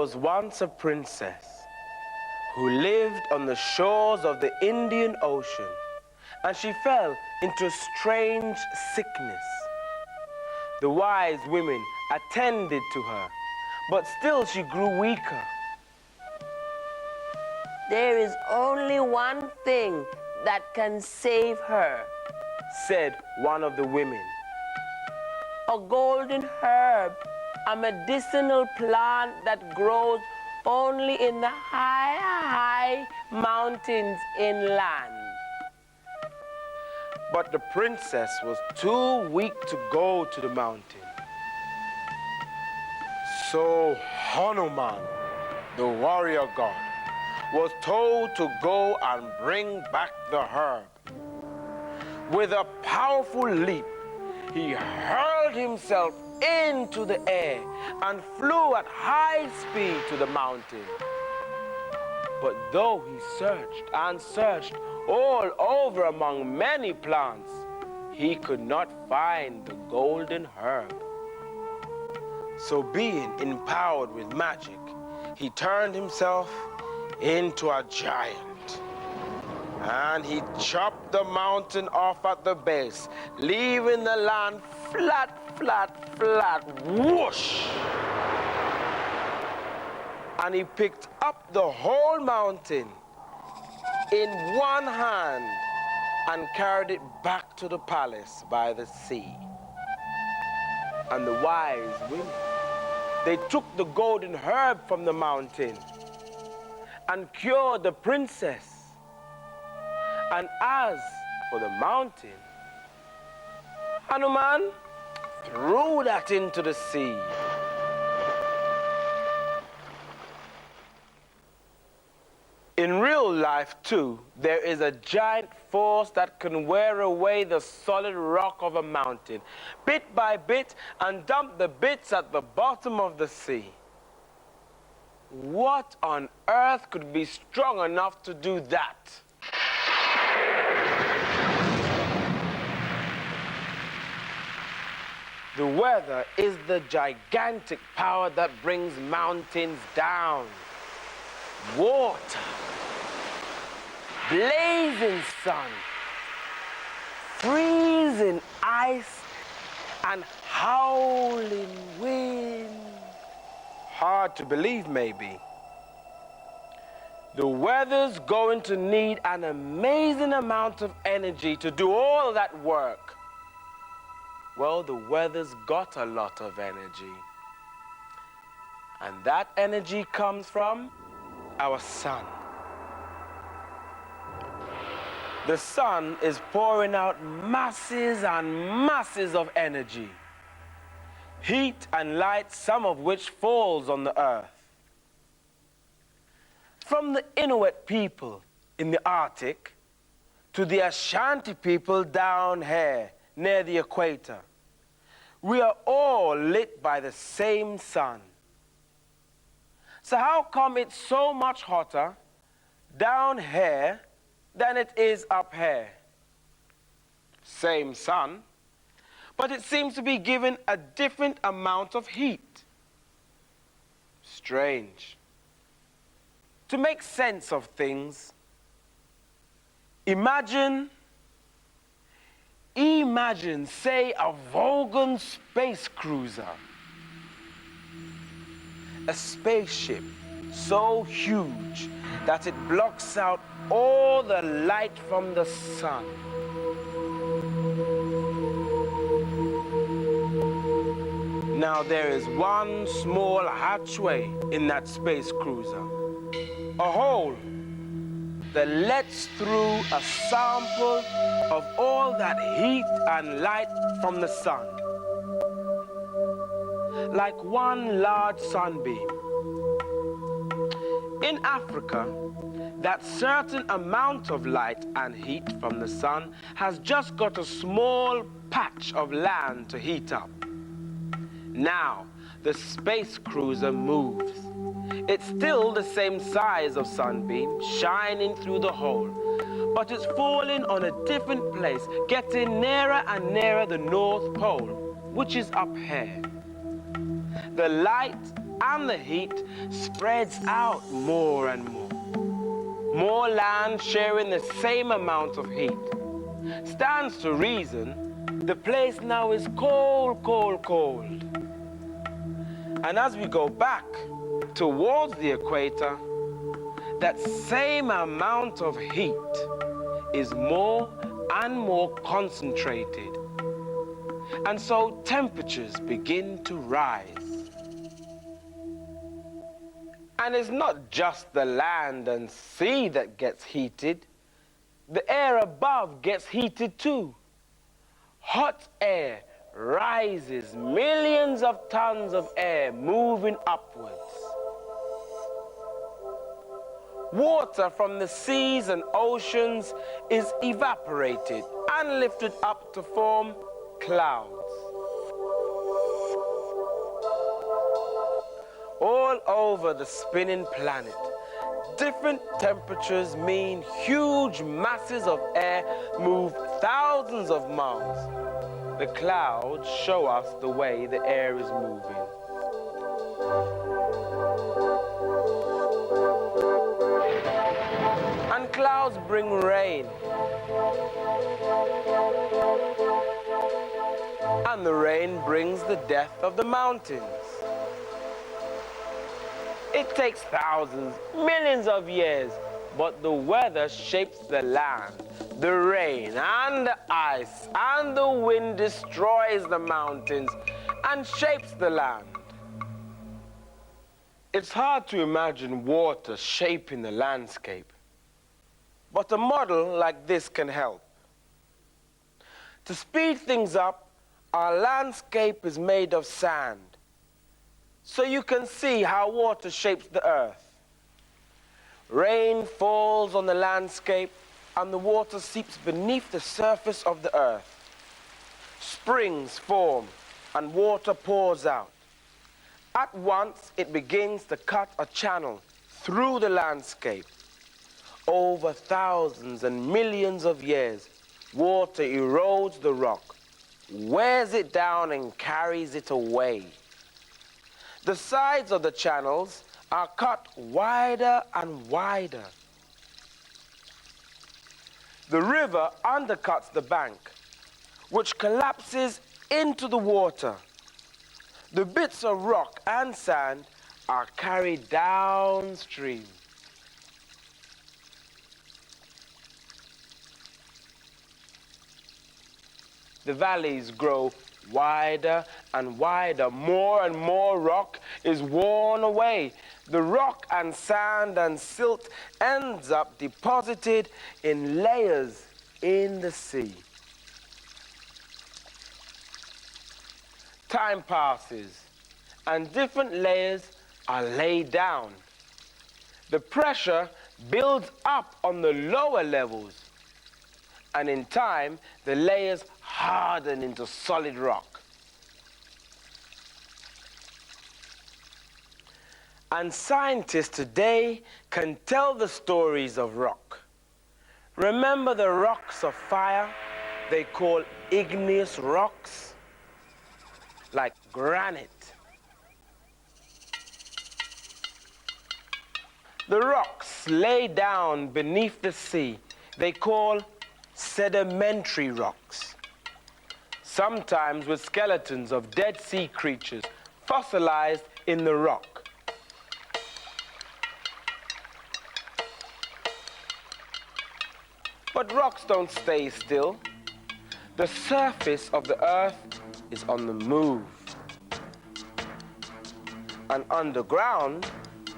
was once a princess who lived on the shores of the Indian Ocean, and she fell into a strange sickness. The wise women attended to her, but still she grew weaker. There is only one thing that can save her, said one of the women. A golden herb, a medicinal plant that grows only in the high mountains inland. But the princess was too weak to go to the mountain. So Hanuman, the warrior god, was told to go and bring back the herb. With a powerful leap, he hurled himself into the air and flew at high speed to the mountain. But though he searched and searched all over among many plants, he could not find the golden herb. So being empowered with magic, he turned himself into a giant. And he chopped the mountain off at the base, leaving the land flat, whoosh! And he picked up the whole mountain in one hand and carried it back to the palace by the sea. And the wise women, they took the golden herb from the mountain and cured the princess. And as for the mountain, Hanuman threw that into the sea. In real life, too, there is a giant force that can wear away the solid rock of a mountain, bit by bit, and dump the bits at the bottom of the sea. What on earth could be strong enough to do that? The weather is the gigantic power that brings mountains down. Water, blazing sun, freezing ice, and howling wind. Hard to believe, maybe. The weather's going to need an amazing amount of energy to do all that work. Well, the weather's got a lot of energy. And that energy comes from our sun. The sun is pouring out masses and masses of energy, heat and light, some of which falls on the earth. From the Inuit people in the Arctic to the Ashanti people down here near the equator, we are all lit by the same sun. So how come it's so much hotter down here than it is up here? Same sun, but it seems to be given a different amount of heat. Strange. To make sense of things, imagine, say, a Vulcan space cruiser. A spaceship so huge that it blocks out all the light from the sun. Now there is one small hatchway in that space cruiser, a hole that lets through a sample of all that heat and light from the sun, like one large sunbeam. In Africa, that certain amount of light and heat from the sun has just got a small patch of land to heat up. Now, the space cruiser moves. It's still the same size of sunbeam, shining through the hole, but it's falling on a different place, getting nearer and nearer the North Pole, which is up here. The light and the heat spreads out more and more. More land sharing the same amount of heat. Stands to reason, the place now is cold, cold, cold. And as we go back towards the equator, that same amount of heat is more and more concentrated. And so temperatures begin to rise. And it's not just the land and sea that gets heated. The air above gets heated too. Hot air rises, millions of tons of air moving upwards. Water from the seas and oceans is evaporated and lifted up to form clouds. All over the spinning planet, different temperatures mean huge masses of air move thousands of miles. The clouds show us the way the air is moving. And clouds bring rain. And the rain brings the death of the mountains. It takes thousands, millions of years, but the weather shapes the land. The rain and the ice and the wind destroys the mountains and shapes the land. It's hard to imagine water shaping the landscape, but a model like this can help. To speed things up, our landscape is made of sand, so you can see how water shapes the earth. Rain falls on the landscape and the water seeps beneath the surface of the earth. Springs form and water pours out. At once it begins to cut a channel through the landscape. Over thousands and millions of years, water erodes the rock, wears it down and carries it away. The sides of the channels are cut wider and wider. The river undercuts the bank, which collapses into the water. The bits of rock and sand are carried downstream. The valleys grow wider and wider. More and more rock is worn away. The rock and sand and silt ends up deposited in layers in the sea. Time passes and different layers are laid down. The pressure builds up on the lower levels, and in time the layers harden into solid rock. And scientists today can tell the stories of rock. Remember the rocks of fire they call igneous rocks? Like granite. The rocks lay down beneath the sea they call sedimentary rocks. Sometimes with skeletons of dead sea creatures fossilized in the rock. But rocks don't stay still. The surface of the earth is on the move. And underground,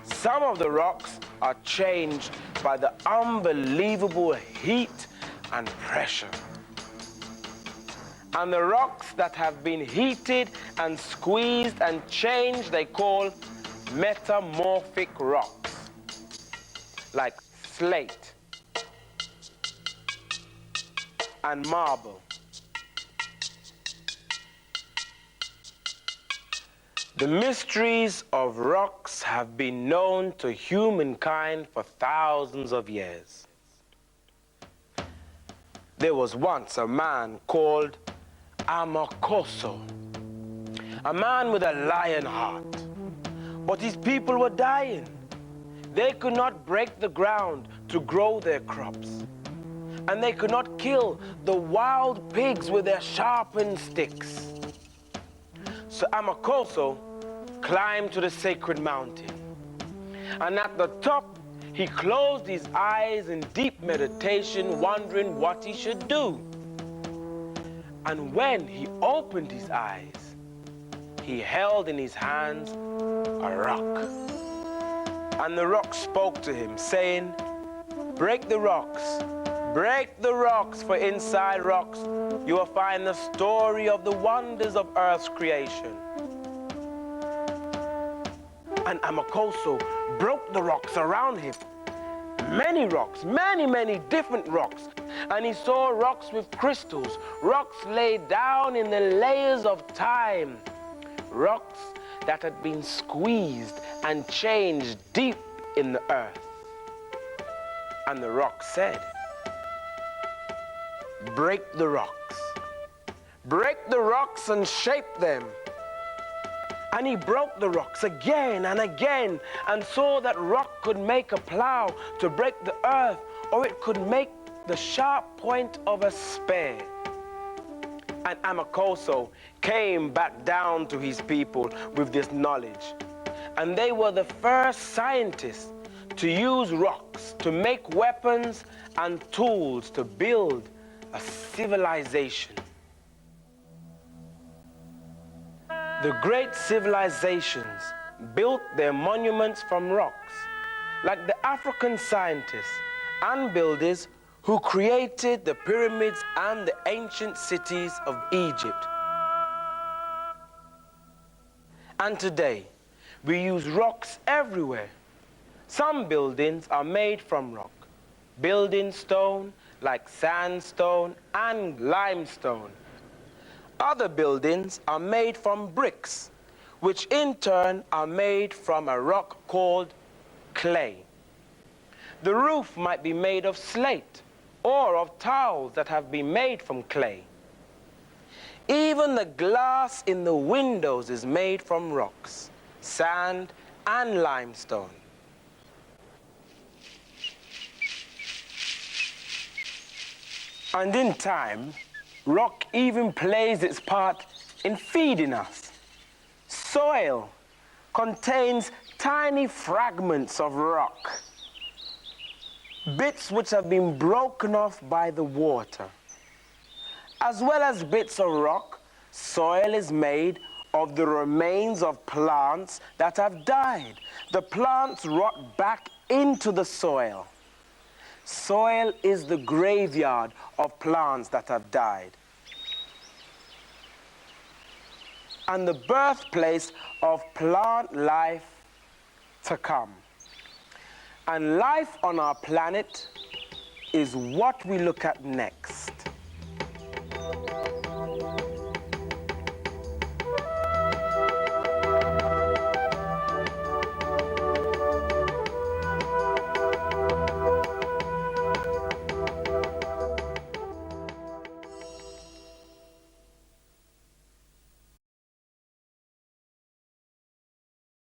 some of the rocks are changed by the unbelievable heat and pressure. And the rocks that have been heated and squeezed and changed, they call metamorphic rocks, like slate and marble. The mysteries of rocks have been known to humankind for thousands of years. There was once a man called Amakoso, a man with a lion heart, But his people were dying. They could not break the ground to grow their crops. And they could not kill the wild pigs with their sharpened sticks. So Amakoso climbed to the sacred mountain. And at the top, he closed his eyes in deep meditation, wondering what he should do. And when he opened his eyes, he held in his hands a rock. And the rock spoke to him, saying, "Break the rocks, break the rocks, for inside rocks you will find the story of the wonders of earth's creation." And Amakoso broke the rocks around him. Many rocks, many different rocks. And he saw rocks with crystals, rocks laid down in the layers of time, rocks that had been squeezed and changed deep in the earth. And the rock said, "Break the rocks. Break the rocks and shape them." And he broke the rocks again and again and saw that rock could make a plow to break the earth, or it could make the sharp point of a spear. And Amakoso came back down to his people with this knowledge. And they were the first scientists to use rocks to make weapons and tools to build a civilization. The great civilizations built their monuments from rocks, like the African scientists and builders who created the pyramids and the ancient cities of Egypt. And today, we use rocks everywhere. Some buildings are made from rock, building stone like sandstone and limestone. Other buildings are made from bricks, which in turn are made from a rock called clay. The roof might be made of slate or of tiles that have been made from clay. Even the glass in the windows is made from rocks, sand, and limestone. And in time, rock even plays its part in feeding us. Soil contains tiny fragments of rock, bits which have been broken off by the water. As well as bits of rock, soil is made of the remains of plants that have died. The plants rot back into the soil. Soil is the graveyard of plants that have died, and the birthplace of plant life to come. And life on our planet is what we look at next.